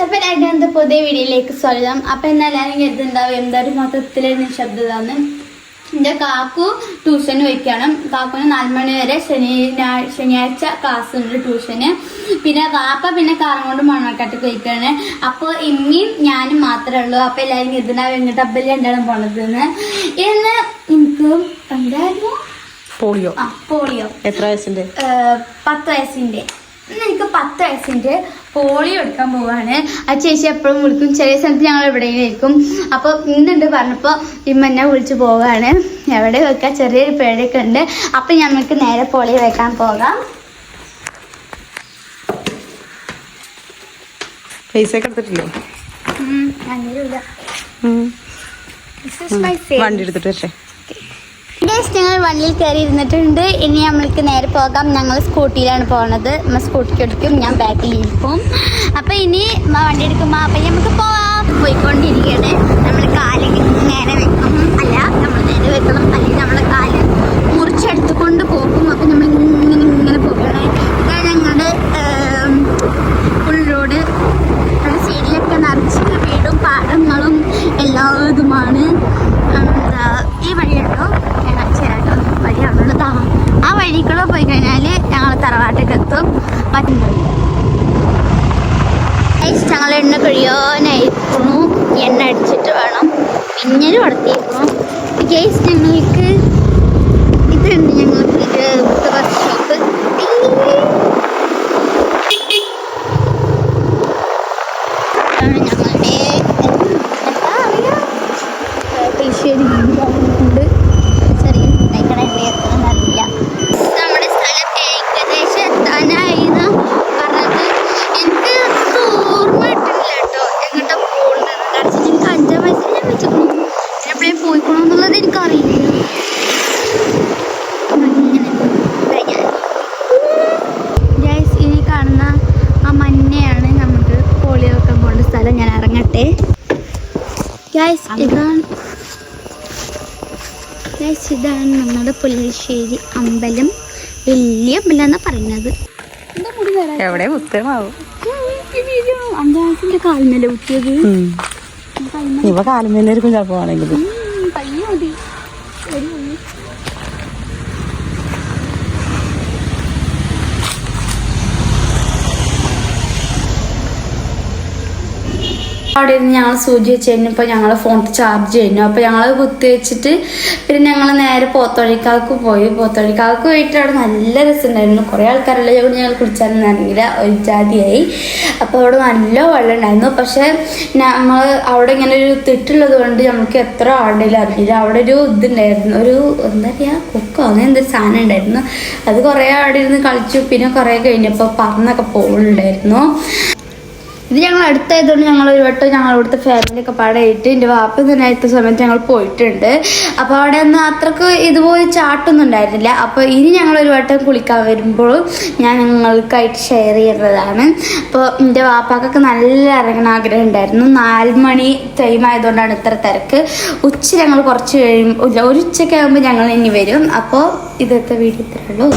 അപ്പോൾ രണ്ടാമത്തെ പുതിയ വീഡിയോയിലേക്ക് സ്വാഗതം. അപ്പോൾ എന്നാലും കരുതുണ്ടാവും എന്തായാലും മൊത്തത്തിലൊരു നിശബ്ദതാണ്. എൻ്റെ കാക്കു ട്യൂഷന് വയ്ക്കണം. കാക്കുന് 4 മണി വരെ ശനിയാഴ്ച ക്ലാസ് ഉണ്ട് ട്യൂഷന്. പിന്നെ കാപ്പ പിന്നെ കാറും കൊണ്ട് മണ്ണാക്കാട്ടേക്ക് വയ്ക്കുകയാണ്. അപ്പോൾ ഇമ്മയും ഞാനും മാത്രമേ ഉള്ളൂ. അപ്പോൾ എല്ലാവരും കരുതുണ്ടാവും എങ്ങോട്ട് അബ്ബല് രണ്ടാളും പോണതെന്ന്. ഇന്ന് എനിക്ക് എന്തായിരുന്നു പോളിയോ. എത്ര വയസ്സിന്റെ? 10 വയസ്സിന്റെ. എനിക്ക് 10 വയസ്സിന്റെ പോളിയോ എടുക്കാൻ പോവാണ്. ആ ചേച്ചി എപ്പോഴും വിളിക്കും. ചെറിയ സ്ഥലത്ത് ഞങ്ങൾ എവിടെയെങ്കിലും ഇരിക്കും. അപ്പോൾ ഇന്നുണ്ട് പറഞ്ഞപ്പോൾ ഇമ്മന്നെ വിളിച്ച് പോവാണ്. എവിടെ വെക്കാൻ ചെറിയൊരു പേടിയൊക്കെ ഉണ്ട്. അപ്പം ഞങ്ങൾക്ക് നേരെ പോളിയോ വെക്കാൻ പോകാം. പൈസ ഒക്കെ എടുത്തിട്ടില്ലേ? വണ്ടി എടുത്തിട്ട് വരട്ടെ. ഞങ്ങൾ വണ്ടിയിൽ കയറി ഇരുന്നിട്ടുണ്ട്. ഇനി നമ്മൾക്ക് നേരെ പോകാം. ഞങ്ങൾ സ്കൂട്ടിയിലാണ് പോകുന്നത്. നമ്മൾ സ്കൂട്ടിക്ക് എടുക്കും, ഞാൻ ബാക്കിലിരിക്കും. അപ്പം ഇനി വണ്ടി എടുക്കുമ്പോൾ അപ്പം നമുക്ക് പോയിക്കൊണ്ടിരിക്കുകയാണ്. നമ്മൾ കാല് നേരെ വെക്കും, അല്ല നമ്മൾ നേരെ വെക്കണം, അല്ലെങ്കിൽ നമ്മളെ കാല് മുറിച്ചെടുത്തുകൊണ്ട് പോകും. അപ്പം നമ്മൾ ഇങ്ങനെ പോകണം. ഇതാണ് ഞങ്ങളുടെ ഫുൾ റോഡ്. നമ്മുടെ സൈഡിലൊക്കെ നിറച്ച് വീടും പാടങ്ങളും എല്ലാ ഇതുമാണ്. ഈ വഴിയുണ്ടോ വഴിയാണുള്ളത്. ആ വഴിക്കുള്ള പോയി കഴിഞ്ഞാൽ ഞങ്ങൾ തറവാട്ടിലേക്ക് എത്തും. ഞങ്ങൾ എണ്ണ കഴിയാനായിരിക്കുന്നു. എണ്ണ അടിച്ചിട്ട് വേണം പിന്നീട് വളർത്തിയിരിക്കണം. കേസ് ഞങ്ങൾക്ക് ഇതുണ്ട്. ഞങ്ങൾക്ക് വർക്ക്ഷോപ്പ് ഞങ്ങളുടെ തലശ്ശേരി ഉണ്ട്. അറിയില്ല. നമ്മുടെ സ്ഥലം ഏകദേശം എത്താനായിരുന്നു പറഞ്ഞത്. എനിക്ക് ഓർമ്മ കിട്ടുന്നില്ല കേട്ടോ എങ്ങോട്ടാ പോകുന്നത്. കാരണം എനിക്ക് 5-ാം വയസ്സിൽ ഞാൻ വെച്ചിരുന്നു. എപ്പോഴേ പോയിക്കണമെന്നുള്ളത് എനിക്കറിയില്ല. ഇനി കാണുന്ന ആ മഞ്ഞയാണ് നമുക്ക് പോളിയോ വെക്കാൻ പോകേണ്ട സ്ഥലം. ഞാൻ ഇറങ്ങട്ടെ. ഇതാണ് നമ്മുടെ പുല്ലശ്ശേരി അമ്പലം. വലിയ അമ്പലം എന്നാ പറയുന്നത്. എവിടെ കുത്തമാവും? 5-ാം വയസ്സിന്റെ കാലിനല്ലേ കുത്തിയത്. ഇവ കാലുമേലായിരിക്കും ചിലപ്പോ ആണെങ്കിൽ. അവിടെ ഇരുന്ന് ഞങ്ങൾ സൂചി വെച്ച് കഴിഞ്ഞപ്പോൾ ഞങ്ങൾ ഫോൺ ചാർജ് ചെയ്യുന്നു. അപ്പോൾ ഞങ്ങൾ കുത്തി വെച്ചിട്ട് പിന്നെ ഞങ്ങൾ നേരെ പോത്തോഴിക്കാക്ക് പോയി. പോത്തോഴിക്കാക്ക് പോയിട്ട് അവിടെ നല്ല രസമുണ്ടായിരുന്നു. കുറേ ആൾക്കാരുള്ള കൊണ്ട് ഞങ്ങൾ കുടിച്ചാലും അറിയില്ല, ഒരു ജാതിയായി. അപ്പോൾ അവിടെ നല്ല വെള്ളം ഉണ്ടായിരുന്നു. പക്ഷേ നമ്മൾ അവിടെ ഇങ്ങനെ ഒരു തിട്ടുള്ളത് കൊണ്ട് നമുക്ക് എത്ര ആളുടെ അറിയില്ല. അവിടെ ഒരു ഇതുണ്ടായിരുന്നു, ഒരു എന്താ പറയുക കൊക്കോ അങ്ങനെ എന്തൊരു സാധനം ഉണ്ടായിരുന്നു. അത് കുറേ അവിടെ ഇരുന്ന് കളിച്ചു. പിന്നെ കുറേ കഴിഞ്ഞപ്പോൾ പറന്നൊക്കെ പോകുന്നുണ്ടായിരുന്നു. ഇത് ഞങ്ങൾ അടുത്തായതുകൊണ്ട് ഞങ്ങൾ ഒരു വട്ടം ഞങ്ങൾ ഇവിടുത്തെ ഫാമിലിയൊക്കെ പാടായിട്ട് എൻ്റെ വാപ്പ ഇതിനായിട്ട് സമയത്ത് ഞങ്ങൾ പോയിട്ടുണ്ട്. അപ്പോൾ അവിടെ ഒന്നും അത്രക്ക് ഇതുപോലെ ചാട്ടൊന്നും ഉണ്ടായിരുന്നില്ല. അപ്പോൾ ഇനി ഞങ്ങളൊരു വട്ടം കുളിക്കാൻ വരുമ്പോൾ ഞാൻ ഞങ്ങൾക്കായിട്ട് ഷെയർ ചെയ്യുന്നതാണ്. അപ്പോൾ എൻ്റെ വാപ്പാക്കൊക്കെ നല്ല ഇറങ്ങണ ആഗ്രഹം ഉണ്ടായിരുന്നു. 4 മണി ടൈം ആയതുകൊണ്ടാണ് ഇത്ര തിരക്ക്. ഉച്ച ഞങ്ങൾ കുറച്ച് കഴിയുമ്പോൾ ഒരു ഉച്ചയ്ക്ക് ആകുമ്പോൾ ഞങ്ങൾ ഇനി വരും. അപ്പോൾ ഇതൊക്കെ വീഡിയോ ഇത്രയുള്ളൂ.